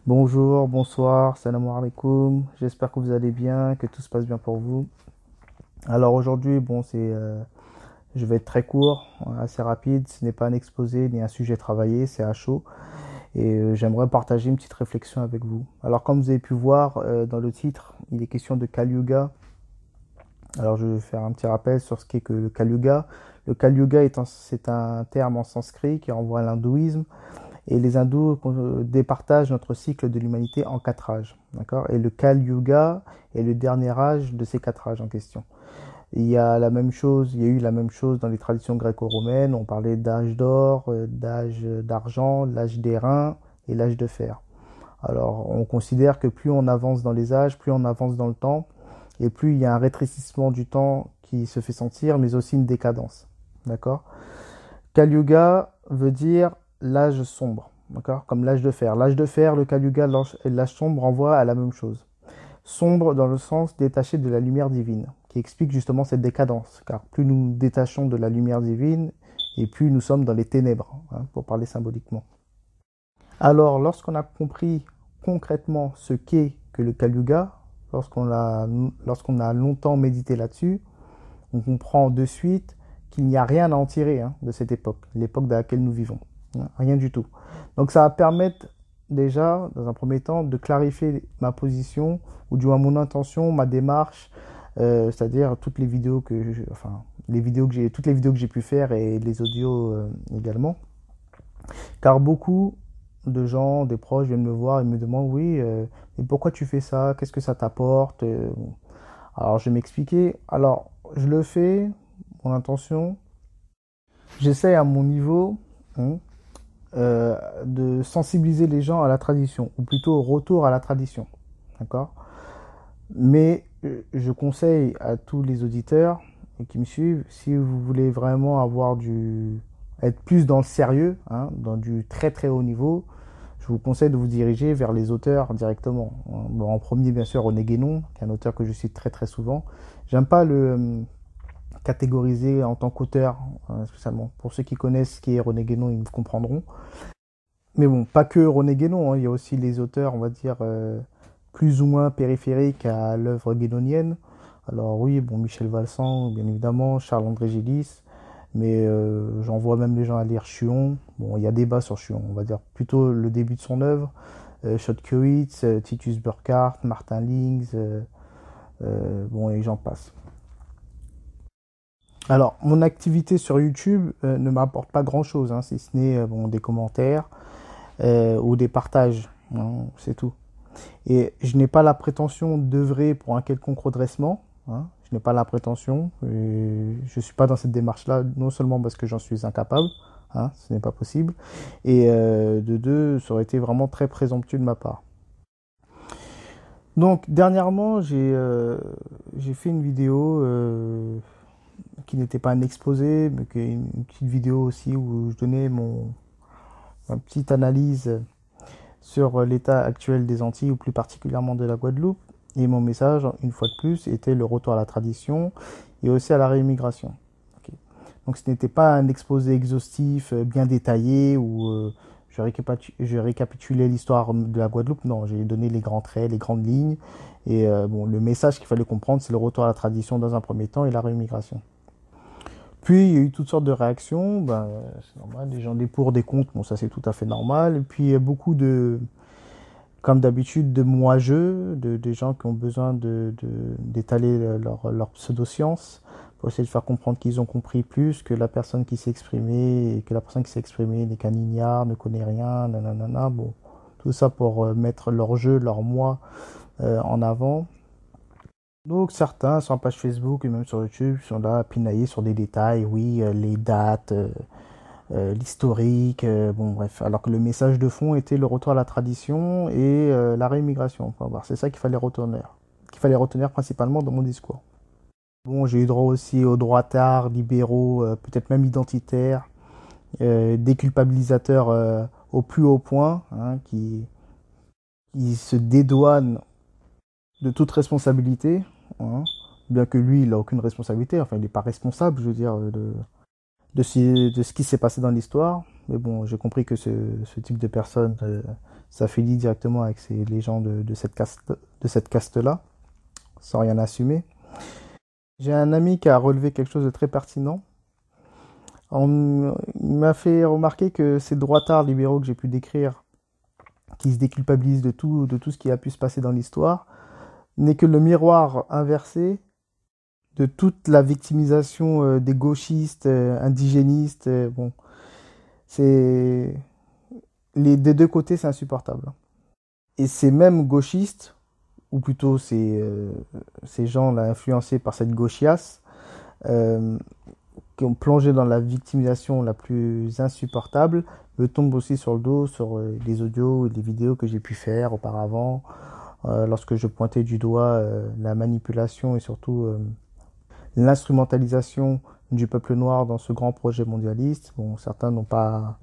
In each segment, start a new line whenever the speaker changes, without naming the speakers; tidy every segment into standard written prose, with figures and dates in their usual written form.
Bonjour, bonsoir, salam alaikum. J'espère que vous allez bien, que tout se passe bien pour vous. Alors aujourd'hui, je vais être très court, assez rapide. Ce n'est pas un exposé ni un sujet travaillé, c'est à chaud. Et j'aimerais partager une petite réflexion avec vous. Alors comme vous avez pu voir dans le titre, il est question de Kali Yuga. Alors je vais faire un petit rappel sur ce qu'est que le Kali Yuga. Le Kali Yuga c'est un terme en sanskrit qui renvoie à l'hindouisme. Et les hindous départagent notre cycle de l'humanité en quatre âges. D'accord. Et le Kali Yuga est le dernier âge de ces quatre âges en question. Il y a eu la même chose dans les traditions gréco-romaines. On parlait d'âge d'or, d'âge d'argent, l'âge d'airain et l'âge de fer. Alors, on considère que plus on avance dans les âges, plus on avance dans le temps, et plus il y a un rétrécissement du temps qui se fait sentir, mais aussi une décadence. D'accord. Kali Yuga veut dire l'âge sombre, d'accord? Comme l'âge de fer. L'âge de fer, le Kali Yuga et l'âge sombre renvoient à la même chose. Sombre dans le sens détaché de la lumière divine, qui explique justement cette décadence, car plus nous nous détachons de la lumière divine, et plus nous sommes dans les ténèbres, hein, pour parler symboliquement. Alors, lorsqu'on a compris concrètement ce qu'est que le Kali Yuga, lorsqu'on a longtemps médité là-dessus, on comprend de suite qu'il n'y a rien à en tirer, hein, de cette époque, l'époque dans laquelle nous vivons. Hein, rien du tout. Donc ça va permettre déjà, dans un premier temps, de clarifier ma position, ou du moins mon intention, ma démarche, c'est-à-dire toutes les vidéos toutes les vidéos que j'ai pu faire et les audios également. Car beaucoup de gens, des proches viennent me voir et me demandent, oui, mais pourquoi tu fais ça? Qu'est-ce que ça t'apporte? Alors je vais m'expliquer. Alors je le fais, mon intention, j'essaie à mon niveau, hein, de sensibiliser les gens à la tradition, ou plutôt au retour à la tradition. D'accord. Mais je conseille à tous les auditeurs qui me suivent, si vous voulez vraiment être plus dans le sérieux, hein, dans du très très haut niveau, je vous conseille de vous diriger vers les auteurs directement. Bon, en premier, bien sûr, René Guénon, qui est un auteur que je cite très très souvent. J'aime pas le catégoriser en tant qu'auteur, spécialement. Pour ceux qui connaissent ce qui est René Guénon, ils me comprendront. Mais bon, pas que René Guénon, hein, il y a aussi les auteurs, on va dire, plus ou moins périphériques à l'œuvre guénonienne. Alors oui, bon, Michel Valsan, bien évidemment, Charles-André Gélis, mais j'envoie même les gens à lire Chuon. Bon, il y a débat sur Chuon, on va dire plutôt le début de son œuvre. Schottkewitz, Titus Burckhardt, Martin Lings, bon, et j'en passe. Alors, mon activité sur YouTube ne m'apporte pas grand-chose, hein, si ce n'est bon, des commentaires ou des partages, hein, c'est tout. Et je n'ai pas la prétention d'œuvrer pour un quelconque redressement, hein. Je n'ai pas la prétention. Et je ne suis pas dans cette démarche-là, non seulement parce que j'en suis incapable, hein, ce n'est pas possible, et de deux, ça aurait été vraiment très présomptueux de ma part. Donc, dernièrement, j'ai fait une vidéo qui n'était pas un exposé, mais qui est une petite vidéo aussi où je donnais ma petite analyse sur l'état actuel des Antilles, ou plus particulièrement de la Guadeloupe. Et mon message, une fois de plus, était le retour à la tradition et aussi à la réimmigration. Okay. Donc ce n'était pas un exposé exhaustif, bien détaillé, où je récapitulais l'histoire de la Guadeloupe. Non, j'ai donné les grands traits, les grandes lignes. Et bon, le message qu'il fallait comprendre, c'est le retour à la tradition dans un premier temps et la réimmigration. Puis il y a eu toutes sortes de réactions, ben, c'est normal, des gens des pour, des contre, bon ça c'est tout à fait normal. Et puis il y a beaucoup comme d'habitude, de moi-je, des gens qui ont besoin d'étaler leur pseudo-science pour essayer de faire comprendre qu'ils ont compris plus que la personne qui s'est exprimée, et que la personne qui s'est exprimée n'est qu'un ignare, ne connaît rien, nanana, bon, tout ça pour mettre leur jeu, leur moi en avant. Donc certains sur la page Facebook et même sur YouTube sont là à pinailler sur des détails, oui, les dates, l'historique, bon bref. Alors que le message de fond était le retour à la tradition et la réimmigration. Enfin, voilà, c'est ça qu'il fallait retenir principalement dans mon discours. Bon, j'ai eu droit aussi aux droitards, libéraux, peut-être même identitaires, déculpabilisateurs au plus haut point, hein, qui se dédouanent de toute responsabilité, hein, bien que lui, il n'a aucune responsabilité, enfin, il n'est pas responsable, je veux dire, de ce qui s'est passé dans l'histoire. Mais bon, j'ai compris que ce type de personnes s'affilie directement avec les gens de cette caste-là, sans rien assumer. J'ai un ami qui a relevé quelque chose de très pertinent. Il m'a fait remarquer que ces droitards libéraux que j'ai pu décrire, qui se déculpabilisent de tout ce qui a pu se passer dans l'histoire, n'est que le miroir inversé de toute la victimisation des gauchistes, indigénistes. Bon, c'est des deux côtés, c'est insupportable. Et ces mêmes gauchistes, ou plutôt ces gens-là influencés par cette gauchiasse, euh, qui ont plongé dans la victimisation la plus insupportable, me tombent aussi sur le dos sur les audios et les vidéos que j'ai pu faire auparavant, lorsque je pointais du doigt la manipulation et surtout l'instrumentalisation du peuple noir dans ce grand projet mondialiste. Bon, certains n'ont pas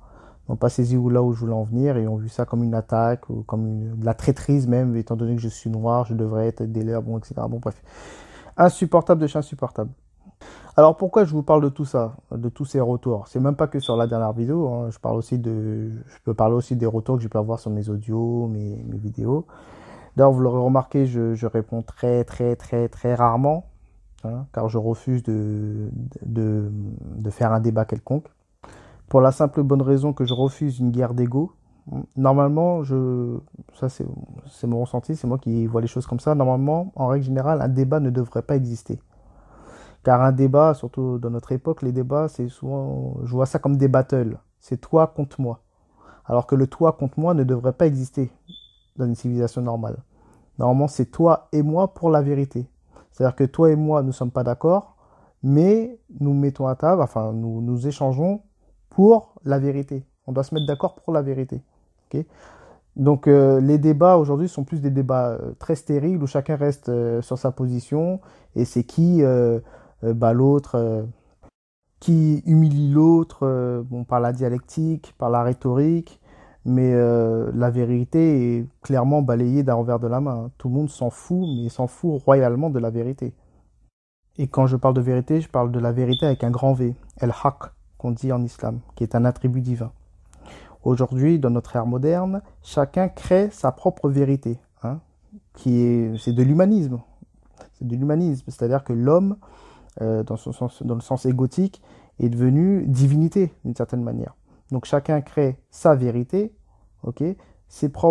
saisi là où je voulais en venir et ont vu ça comme une attaque ou comme de la traîtrise même, étant donné que je suis noir, je devrais être des leurs, bon, etc. Bon, bref. Insupportable de chez insupportable. Alors pourquoi je vous parle de tout ça, de tous ces retours? C'est même pas que sur la dernière vidéo, hein. Je peux parler aussi des retours que je peux avoir sur mes audios, mes vidéos. D'ailleurs, vous l'aurez remarqué, je réponds très rarement, hein, car je refuse de faire un débat quelconque. Pour la simple bonne raison que je refuse une guerre d'ego. Normalement, ça c'est mon ressenti, c'est moi qui vois les choses comme ça. Normalement, en règle générale, un débat ne devrait pas exister. Car un débat, surtout dans notre époque, les débats, c'est souvent, je vois ça comme des battles. C'est toi contre moi. Alors que le toi contre moi ne devrait pas exister dans une civilisation normale. Normalement, c'est toi et moi pour la vérité. C'est-à-dire que toi et moi, nous ne sommes pas d'accord, mais nous mettons à table, enfin, nous échangeons pour la vérité. On doit se mettre d'accord pour la vérité. Okay. Donc, les débats aujourd'hui sont plus des débats très stériles où chacun reste sur sa position et c'est qui bat l'autre, qui humilie l'autre, bon, par la dialectique, par la rhétorique, mais la vérité est clairement balayée d'un revers de la main, hein. Tout le monde s'en fout, mais il s'en fout royalement de la vérité. Et quand je parle de vérité, je parle de la vérité avec un grand V, El-Haq, qu'on dit en islam, qui est un attribut divin. Aujourd'hui, dans notre ère moderne, chacun crée sa propre vérité, hein, c'est de l'humanisme. C'est de l'humanisme, c'est-à-dire que l'homme, dans le sens égotique, est devenu divinité d'une certaine manière. Donc chacun crée sa vérité, ok.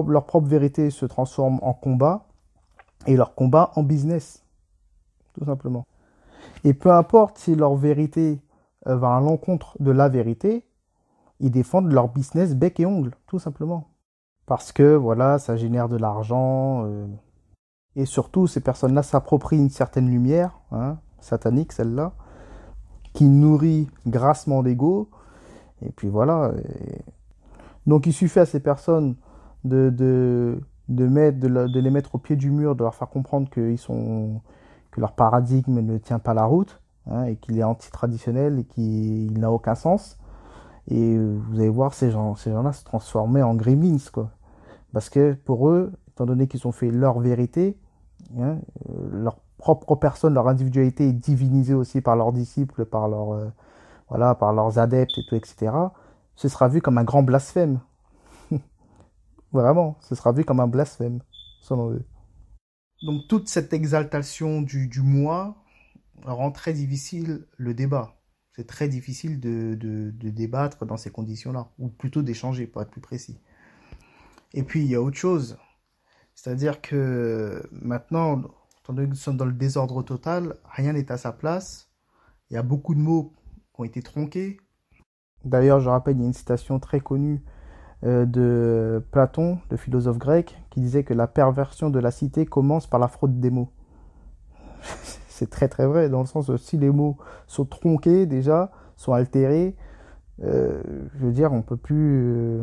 Leur propre vérité se transforme en combat et leur combat en business, tout simplement. Et peu importe si leur vérité va à l'encontre de la vérité, ils défendent leur business bec et ongle, tout simplement. Parce que voilà, ça génère de l'argent. Et surtout, ces personnes-là s'approprient une certaine lumière, hein, satanique celle-là, qui nourrit grassement l'ego. Et puis voilà. Donc il suffit à ces personnes de les mettre au pied du mur, de leur faire comprendre que leur paradigme ne tient pas la route, hein, et qu'il est anti-traditionnel et qu'il n'a aucun sens. Et vous allez voir ces gens-là se transformer en gremlins, quoi. Parce que pour eux, étant donné qu'ils ont fait leur vérité, hein, leur propre personne, leur individualité est divinisée aussi par leurs disciples, voilà, par leurs adeptes et tout, etc. Ce sera vu comme un grand blasphème. Vraiment, ce sera vu comme un blasphème, selon eux. Donc toute cette exaltation du moi rend très difficile le débat. C'est très difficile de débattre dans ces conditions-là, ou plutôt d'échanger, pour être plus précis. Et puis il y a autre chose, c'est-à-dire que maintenant, étant donné que nous sommes dans le désordre total, rien n'est à sa place. Il y a beaucoup de mots qui ont été tronqués. D'ailleurs, je rappelle, il y a une citation très connue de Platon, le philosophe grec, qui disait que la perversion de la cité commence par la fraude des mots. C'est très vrai, dans le sens où si les mots sont tronqués déjà, sont altérés, je veux dire, on peut plus...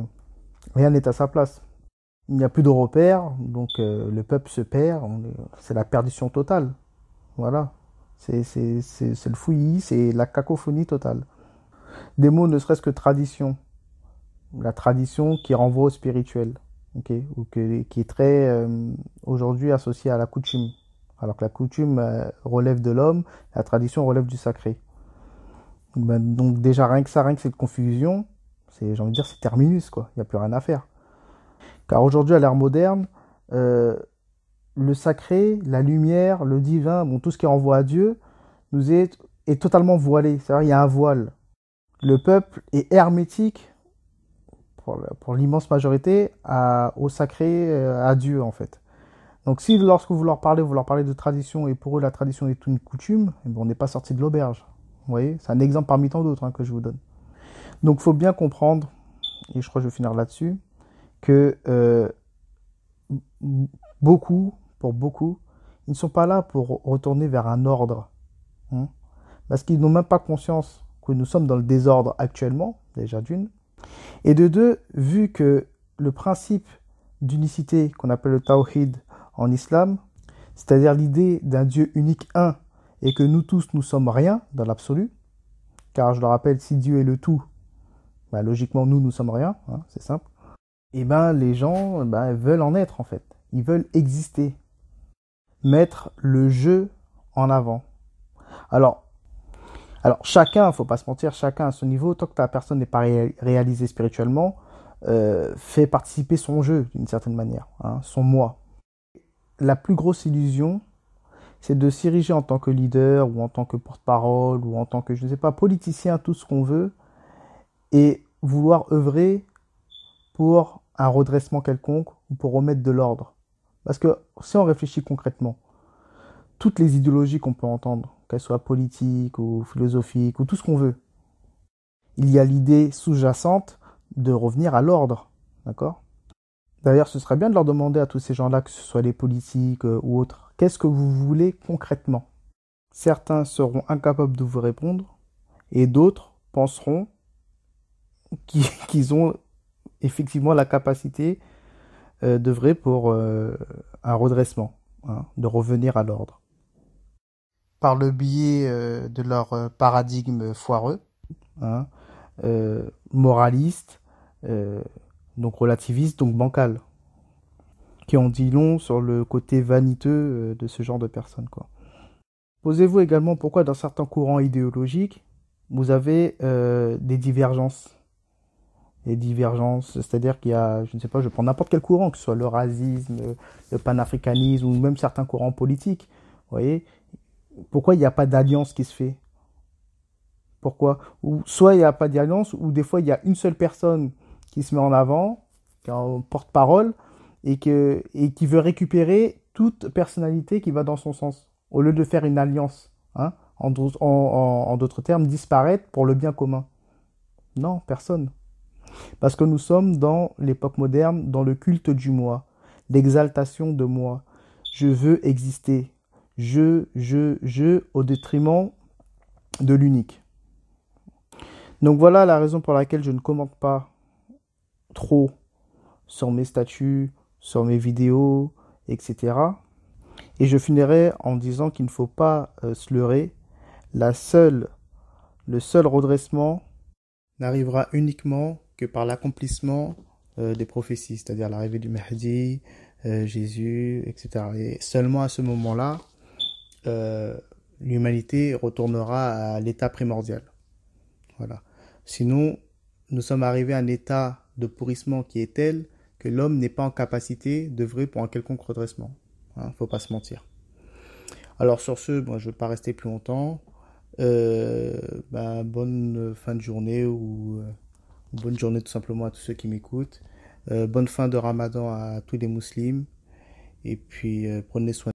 rien n'est à sa place. Il n'y a plus de repères, donc le peuple se perd, c'est la perdition totale. Voilà. C'est le fouillis, c'est la cacophonie totale. Des mots ne serait-ce que tradition. La tradition qui renvoie au spirituel, okay, qui est très aujourd'hui associée à la coutume. Alors que la coutume relève de l'homme, la tradition relève du sacré. Donc déjà rien que cette confusion, j'ai envie de dire c'est terminus, quoi. Il n'y a plus rien à faire. Car aujourd'hui, à l'ère moderne, euh, le sacré, la lumière, le divin, bon, tout ce qui renvoie à Dieu, est totalement voilé. C'est-à-dire il y a un voile. Le peuple est hermétique, pour l'immense majorité, au sacré, à Dieu en fait. Donc si lorsque vous leur parlez de tradition et pour eux la tradition est une coutume, eh ben, on n'est pas sorti de l'auberge. Vous voyez, c'est un exemple parmi tant d'autres, hein, que je vous donne. Donc il faut bien comprendre, et je crois que je vais finir là-dessus, que pour beaucoup, ils ne sont pas là pour retourner vers un ordre, hein, parce qu'ils n'ont même pas conscience que nous sommes dans le désordre actuellement, déjà d'une, et de deux, vu que le principe d'unicité qu'on appelle le tawhid en islam, c'est-à-dire l'idée d'un Dieu unique un, et que nous tous nous sommes rien dans l'absolu, car je le rappelle, si Dieu est le tout, bah, logiquement nous sommes rien, hein, c'est simple, et ben les gens veulent en être en fait, ils veulent exister, mettre le jeu en avant. Alors, chacun, faut pas se mentir, chacun à son niveau, tant que la personne n'est pas réalisée spirituellement, fait participer son jeu d'une certaine manière, hein, son moi. La plus grosse illusion, c'est de s'ériger en tant que leader ou en tant que porte-parole ou en tant que, je ne sais pas, politicien, tout ce qu'on veut, et vouloir œuvrer pour un redressement quelconque ou pour remettre de l'ordre. Parce que si on réfléchit concrètement, toutes les idéologies qu'on peut entendre, qu'elles soient politiques ou philosophiques ou tout ce qu'on veut, il y a l'idée sous-jacente de revenir à l'ordre. D'accord? D'ailleurs, ce serait bien de leur demander à tous ces gens-là, que ce soit les politiques ou autres, qu'est-ce que vous voulez concrètement? Certains seront incapables de vous répondre et d'autres penseront qu'ils ont effectivement la capacité d'œuvrer pour un redressement, hein, de revenir à l'ordre. Par le biais de leur paradigme foireux, hein, moraliste, euh, donc relativiste, donc bancal, qui en dit long sur le côté vaniteux de ce genre de personnes, quoi. Posez-vous également pourquoi dans certains courants idéologiques, vous avez des divergences. Des divergences, c'est-à-dire qu'il y a, je ne sais pas, je prends n'importe quel courant, que ce soit le racisme, le panafricanisme ou même certains courants politiques. Vous voyez, pourquoi il n'y a pas d'alliance qui se fait? Pourquoi? Ou soit il n'y a pas d'alliance, ou des fois il y a une seule personne qui se met en avant, qui est en porte-parole, et qui veut récupérer toute personnalité qui va dans son sens, au lieu de faire une alliance, hein, en d'autres termes, disparaître pour le bien commun. Non, personne. Parce que nous sommes dans l'époque moderne, dans le culte du moi, l'exaltation de moi. Je veux exister. Au détriment de l'unique. Donc voilà la raison pour laquelle je ne commente pas trop sur mes statuts, sur mes vidéos, etc. Et je finirai en disant qu'il ne faut pas se leurrer. Le seul redressement n'arrivera uniquement que par l'accomplissement des prophéties, c'est-à-dire l'arrivée du Mahdi, Jésus, etc. Et seulement à ce moment-là, l'humanité retournera à l'état primordial. Voilà. Sinon, nous sommes arrivés à un état de pourrissement qui est tel que l'homme n'est pas en capacité d'œuvrer pour un quelconque redressement. Hein, faut pas se mentir. Alors sur ce, bon, je ne vais pas rester plus longtemps. Bonne fin de journée ou bonne journée tout simplement à tous ceux qui m'écoutent. Bonne fin de Ramadan à tous les musulmans. Et puis prenez soin